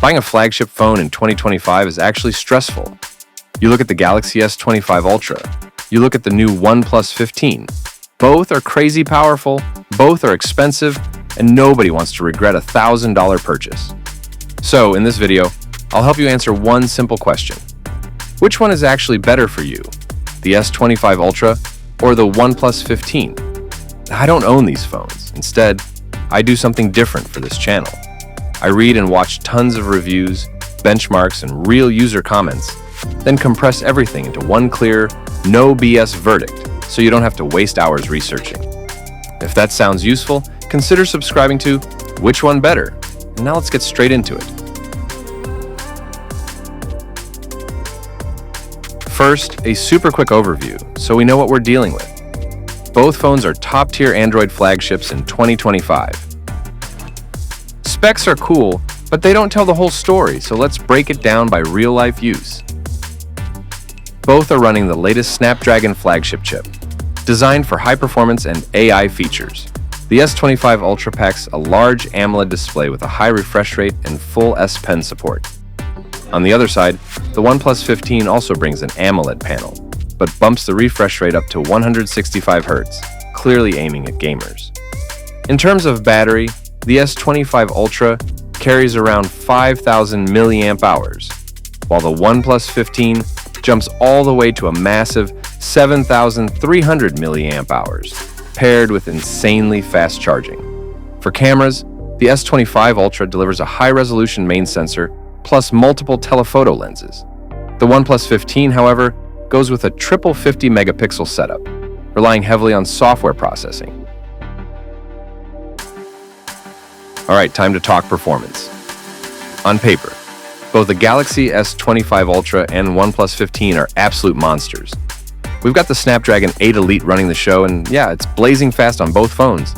Buying a flagship phone in 2025 is actually stressful. You look at the Galaxy S25 Ultra. You look at the new OnePlus 15. Both are crazy powerful, both are expensive, and nobody wants to regret a $1,000 purchase. So, in this video, I'll help you answer one simple question. Which one is actually better for you? The S25 Ultra or the OnePlus 15? I don't own these phones. Instead, I do something different for this channel. I read and watch tons of reviews, benchmarks, and real user comments, then compress everything into one clear, no BS verdict so you don't have to waste hours researching. If that sounds useful, consider subscribing to Which One Better? And now let's get straight into it. First, a super quick overview so we know what we're dealing with. Both phones are top-tier Android flagships in 2025. Specs are cool, but they don't tell the whole story, so let's break it down by real-life use. Both are running the latest Snapdragon flagship chip, designed for high performance and AI features. The S25 Ultra packs a large AMOLED display with a high refresh rate and full S Pen support. On the other side, the OnePlus 15 also brings an AMOLED panel, but bumps the refresh rate up to 165 Hz, clearly aiming at gamers. In terms of battery, the S25 Ultra carries around 5,000 mAh, while the OnePlus 15 jumps all the way to a massive 7,300 mAh, paired with insanely fast charging. For cameras, the S25 Ultra delivers a high-resolution main sensor plus multiple telephoto lenses. The OnePlus 15, however, goes with a triple 50-megapixel setup, relying heavily on software processing. Alright, time to talk performance. On paper, both the Galaxy S25 Ultra and OnePlus 15 are absolute monsters. We've got the Snapdragon 8 Elite running the show, and yeah, it's blazing fast on both phones.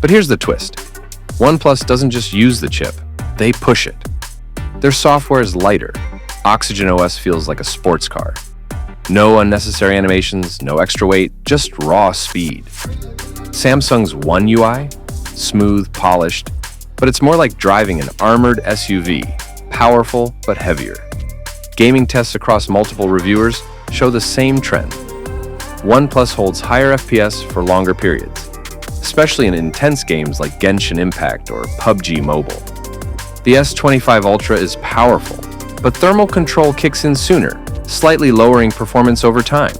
But here's the twist. OnePlus doesn't just use the chip, they push it. Their software is lighter. Oxygen OS feels like a sports car. No unnecessary animations, no extra weight, just raw speed. Samsung's One UI? Smooth, polished, but it's more like driving an armored SUV, powerful but heavier. Gaming tests across multiple reviewers show the same trend. OnePlus holds higher FPS for longer periods, especially in intense games like Genshin Impact or PUBG Mobile. The S25 Ultra is powerful, but thermal control kicks in sooner, slightly lowering performance over time.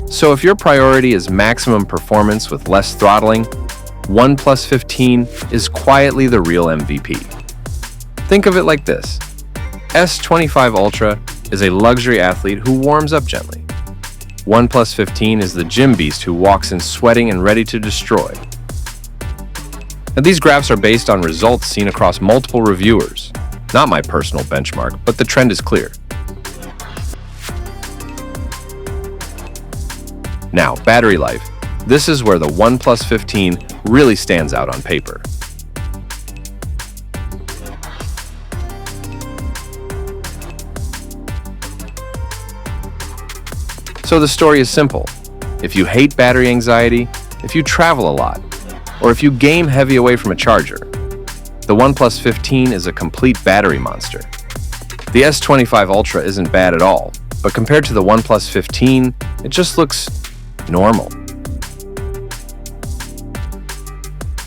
So if your priority is maximum performance with less throttling, OnePlus 15 is quietly the real MVP. Think of it like this. S25 Ultra is a luxury athlete who warms up gently. OnePlus 15 is the gym beast who walks in sweating and ready to destroy. Now, these graphs are based on results seen across multiple reviewers. Not my personal benchmark, but the trend is clear. Now, battery life. This is where the OnePlus 15 really stands out on paper. So the story is simple. If you hate battery anxiety, if you travel a lot, or if you game heavy away from a charger, the OnePlus 15 is a complete battery monster. The S25 Ultra isn't bad at all, but compared to the OnePlus 15, it just looks normal.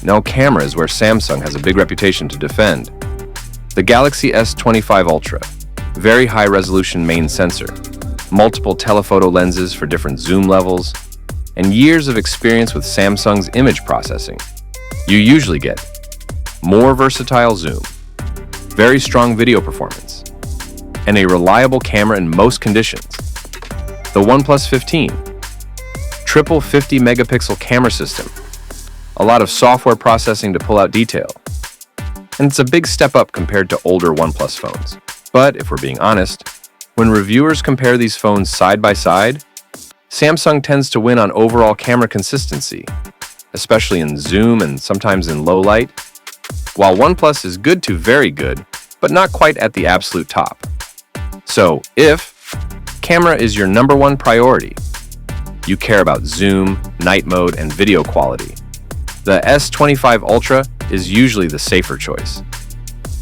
Now, camera is where Samsung has a big reputation to defend. The Galaxy S25 Ultra, very high-resolution main sensor, multiple telephoto lenses for different zoom levels, and years of experience with Samsung's image processing. You usually get more versatile zoom, very strong video performance, and a reliable camera in most conditions. The OnePlus 15, triple 50-megapixel camera system, a lot of software processing to pull out detail. And it's a big step up compared to older OnePlus phones. But if we're being honest, when reviewers compare these phones side by side, Samsung tends to win on overall camera consistency, especially in zoom and sometimes in low light, while OnePlus is good to very good, but not quite at the absolute top. So if camera is your #1 priority, you care about zoom, night mode, and video quality, the S25 Ultra is usually the safer choice.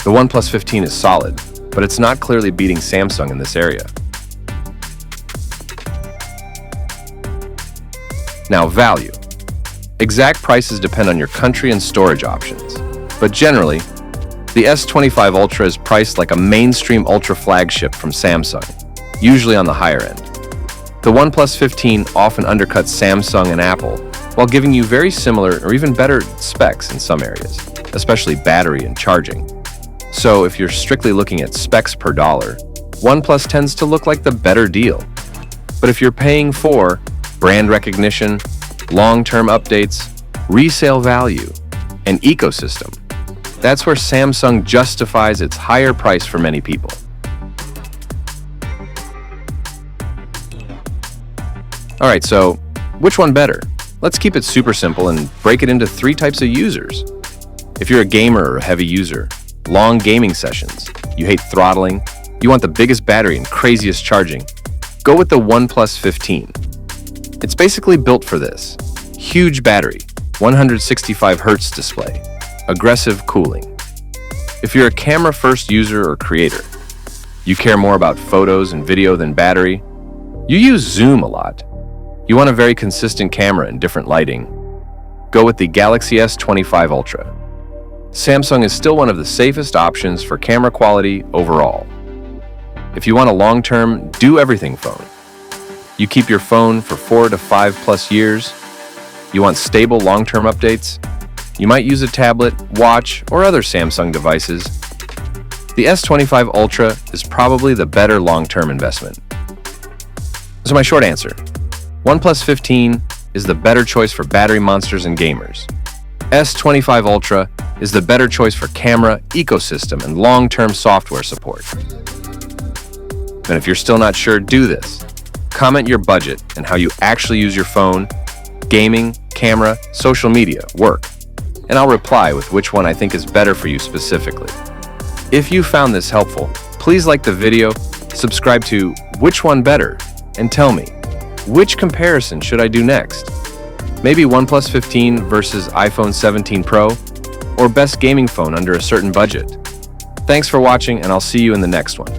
The OnePlus 15 is solid, but it's not clearly beating Samsung in this area. Now, value. Exact prices depend on your country and storage options, but generally, the S25 Ultra is priced like a mainstream Ultra flagship from Samsung, usually on the higher end. The OnePlus 15 often undercuts Samsung and Apple, while giving you very similar or even better specs in some areas, especially battery and charging. So if you're strictly looking at specs per dollar, OnePlus tends to look like the better deal. But if you're paying for brand recognition, long-term updates, resale value, and ecosystem, that's where Samsung justifies its higher price for many people. All right, so which one better? Let's keep it super simple and break it into 3 types of users. If you're a gamer or a heavy user, long gaming sessions, you hate throttling, you want the biggest battery and craziest charging, go with the OnePlus 15. It's basically built for this. Huge battery, 165 Hz display, aggressive cooling. If you're a camera-first user or creator, you care more about photos and video than battery, you use zoom a lot, you want a very consistent camera and different lighting, go with the Galaxy S25 Ultra. Samsung is still one of the safest options for camera quality overall. If you want a long-term, do-everything phone, you keep your phone for 4 to 5+ years, you want stable long-term updates, you might use a tablet, watch, or other Samsung devices, the S25 Ultra is probably the better long-term investment. So my short answer, OnePlus 15 is the better choice for battery monsters and gamers. S25 Ultra is the better choice for camera, ecosystem, and long-term software support. And if you're still not sure, do this. Comment your budget and how you actually use your phone, gaming, camera, social media, work, and I'll reply with which one I think is better for you specifically. If you found this helpful, please like the video, subscribe to Which One Better, and tell me, which comparison should I do next? Maybe OnePlus 15 versus iPhone 17 Pro, or best gaming phone under a certain budget? Thanks for watching, and I'll see you in the next one.